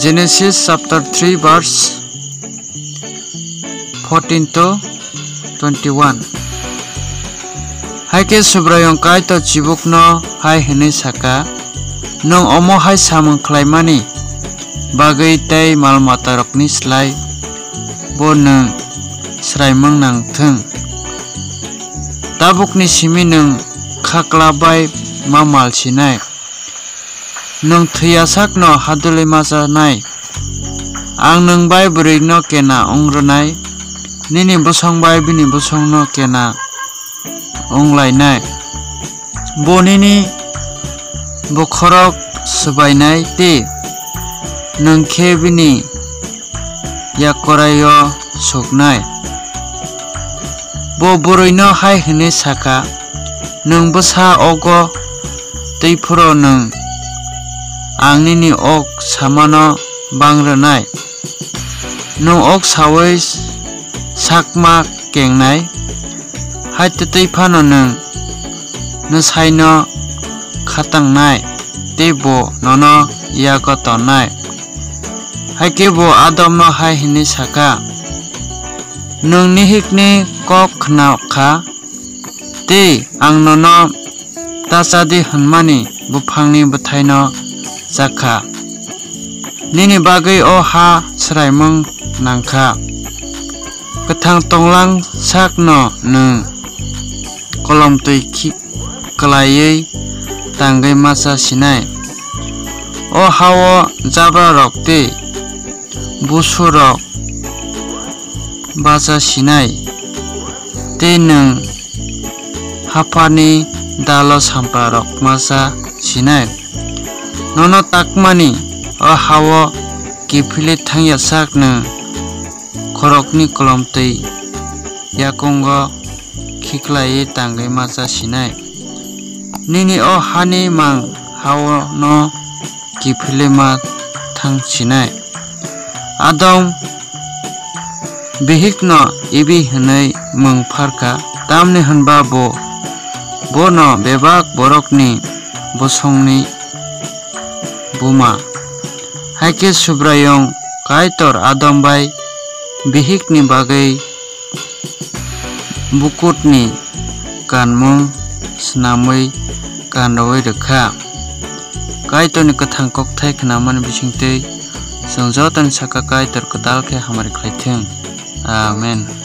Genesis chapter 3 verse 14 to 21. Hai ke subrayong kai to chibuk no hai hene saka nong omo hai samung klaimani bagai tei mal matarokni slai bo nang sraimang nang theng tabukni simi nang khaklabai ma mal sinai nang thyasak no hadule masa nai ang nang bai buri no kena ongronai nini bosong bai bini bosong no kena onglai nai bonini bokhorok subainai te nang khebini yakorayo soknai bo boroi no hai hene saka nang bosa ogo teipuro nang Angnini ok samano bangranai nong ok sawai sakma kengnai hai tetei phano nang nasaino khatangnai tebo nono yago tonai hai kebo adam no hai hini saka nong nihikni kok khna kha te ang nono tasadi hanmani bufangni buthaino Zaka nini bagai o ha sraimang nangkha kathang tonglang sak no nung kolom tui ki kalai tangai masa sinai o hawo jabra rok te busu rok basa sinai te nung hapani dalo sampra rok masa sinai nono takmani o hawo kifile thangya sak nang khorokni kolom tei yakongo khiklai tangai masa sinai nini o hani mang hawo no kifile ma thang sinai adam bihik no ibi hanai mung pharka tamni hanba bo no bebak borokni bosongni Buma haike subrayong kaitor adam bai bihik ni bagai bukut ni kanmung snamai kanrawai rekha kaitor ni kathang kok thai khnaman bisingtei songjotan saka kaitor kotal ke hamari khlaitheng amen.